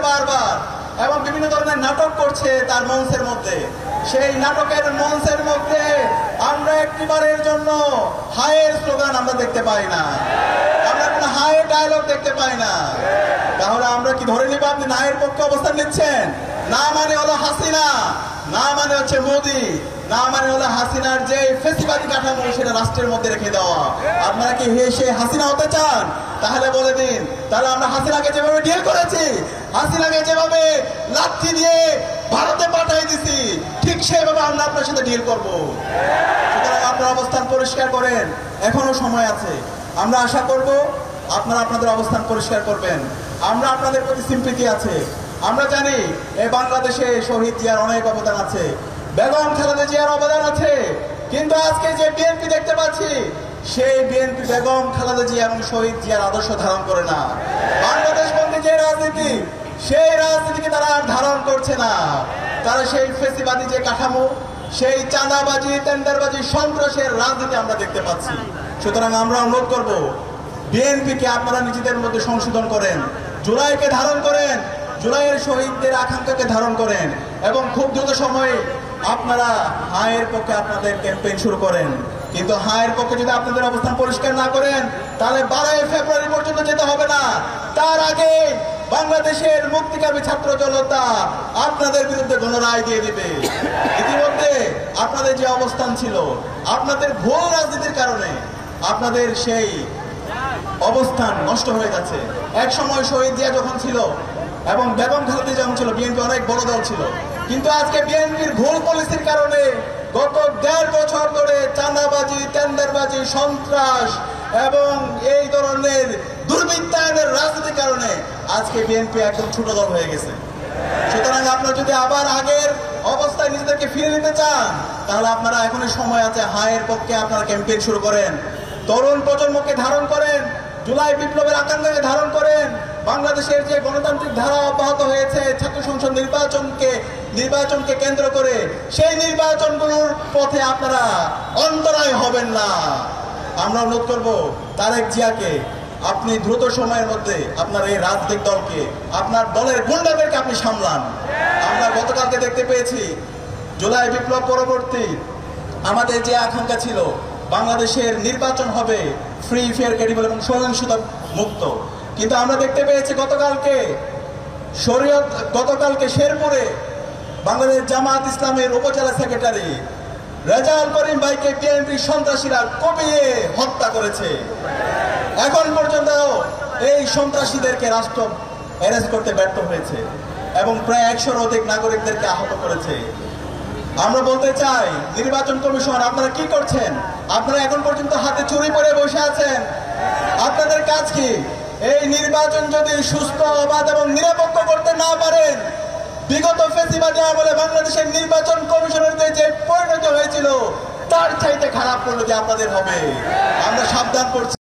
বারবার এবং বিভিন্ন ধরনের নাটক করছে তার মঞ্চের মধ্যে। সেই নাটকের মঞ্চের মধ্যে আমরা একটিবারের জন্য হায়ের স্লোগান আমরা দেখতে পাই না, আমরা কোনো হায়ের ডায়লগ দেখতে পাই না। তাহলে আমরা কি ধরে নিব আপনি নায়ের পক্ষে অবস্থান নিচ্ছেন? না মানে হলো হাসিনা, না মানে হচ্ছে মোদি, না মানে হলো হাসিনার যে ফেসিবাদী কাঠামো সেটা রাষ্ট্রের মধ্যে রেখে দেওয়া। আপনারা কি সে হাসিনা হতে চান? তাহলে বলে দিন, তাহলে আমরা হাসিনাকে যেভাবে ডিল করেছি, হাসিনাকে যেভাবে লাঠি দিয়ে ভারতে পাঠিয়ে দিছি, ঠিক সেভাবে আমরা আপনার সাথে ডিল করব। সুতরাং আপনার অবস্থান পরিষ্কার করেন, এখনো সময় আছে। আমরা আশা করব আপনারা আপনাদের অবস্থান পরিষ্কার করবেন। আমরা আপনাদের প্রতি সিম্পেথি আছে। আমরা জানি এই বাংলাদেশে শহীদ জিয়ার অনেক অবদান আছে, বেগম খালেদা জিয়ার অবদান আছে, কিন্তু আজকে যে বিএনপি দেখতে পাচ্ছি সেই বিএনপি বেগম খালেদা জিয়া এবং শহীদ জিয়ার আদর্শ ধারণ করে না। বাংলাদেশ বন্ধী যে রাজনীতি, সেই রাজনীতিকে তারা আর ধারণ করছে না। তারা সেই ফেসিবাদী যে কাঠামো, সেই চাঁদাবাজি, টেন্ডারবাজি, সন্ত্রাসের রাজনীতি আমরা দেখতে পাচ্ছি। সুতরাং আমরা অনুরোধ করব, বিএনপিকে আপনারা নিজেদের মধ্যে সংশোধন করেন, জুলাইকে ধারণ করেন, জুলাইয়ের শহীদদের আকাঙ্ক্ষাকে ধারণ করেন এবং খুব দ্রুত সময়ে আপনারা হায়ের পক্ষে আপনাদের ক্যাম্পেইন শুরু করেন। কিন্তু হায়ের পক্ষে যদি আপনাদের অবস্থান পরিষ্কার না করেন, তাহলে 12 ফেব্রুয়ারি পর্যন্ত যেতে হবে না। তার আগে বাংলাদেশের মুক্তিকামী ছাত্র জনতা আপনাদের বিরুদ্ধে গণরায় দিয়ে দিবে। ইতিমধ্যে আপনাদের যে অবস্থান ছিল, আপনাদের ভুল রাজনীতির কারণে আপনাদের সেই অবস্থান নষ্ট হয়ে গেছে। এক সময় শহীদ জিয়া যখন ছিল এবং বেগম খালেদা যখন ছিল, বিএনপি অনেক বড় দল ছিল, কিন্তু আজকে বিএনপির ভুল পলিসির কারণে গত 1.5 বছর ধরে চাঁদাবাজি, টেন্ডারবাজি, সন্ত্রাস এবং এই ধরনের দুর্বৃত্তায়নের রাজনীতির কারণে আজকে বিএনপি একদম ছোট দল হয়ে গেছে। সুতরাং আপনারা যদি আবার আগের অবস্থায় নিজেদেরকে ফিরে নিতে চান, তাহলে আপনারা এখনই সময় আছে, হায়ের পক্ষে আপনারা ক্যাম্পেইন শুরু করেন, তরুণ প্রজন্মকে ধারণ করেন, জুলাই বিপ্লবের আকাঙ্ক্ষাকে ধারণ করেন। বাংলাদেশের যে গণতান্ত্রিক ধারা অব্যাহত হয়েছে ছাত্র সংসদ নির্বাচনকে কেন্দ্র করে, সেই নির্বাচনগুলোর পথে আপনারা অন্তরায় হবেন না। আমরা অনুরোধ করব তারেক জিয়াকে, আপনি দ্রুত সময়ের মধ্যে আপনার এই রাজনৈতিক দলকে, আপনার দলের গুন্ডাদেরকে আপনি সামলান। আমরা গতকালকে দেখতে পেয়েছি জুলাই বিপ্লব পরবর্তী আমাদের যে আকাঙ্ক্ষা ছিল বাংলাদেশের নির্বাচন হবে ফ্রি, ফেয়ার, ক্রেডিবল এবং সহিংসতা মুক্ত, কিন্তু আমরা দেখতে পেয়েছি গতকালকে শেরপুরে বাংলাদেশ জামাত ইসলামের উপজেলা সেক্রেটারি রেজাউল করিম ভাইকে বিএনপি সন্ত্রাসীরা কবিয়ে হত্যা করেছে। এখন পর্যন্ত এই সন্ত্রাসীদেরকে রাষ্ট্র অ্যারেস্ট করতে ব্যর্থ হয়েছে এবং প্রায় 100-র অধিক নাগরিকদেরকে আহত করেছে। আমরা বলতে চাই, নির্বাচন কমিশন আপনারা কি করছেন? আপনারা এখন পর্যন্ত হাতে চুরি পরে বসে আছেন। আপনাদের কাজ কি? এই নির্বাচন যদি সুস্থ, অবাধ এবং নিরপেক্ষ করতে না পারেন, বিগত ফেসিবাদী আমলে বাংলাদেশের নির্বাচন কমিশনের যে পরিণতি হয়েছিল তার চাইতে খারাপ পরিণতি আপনাদের হবে। আমরা সাবধান করছি।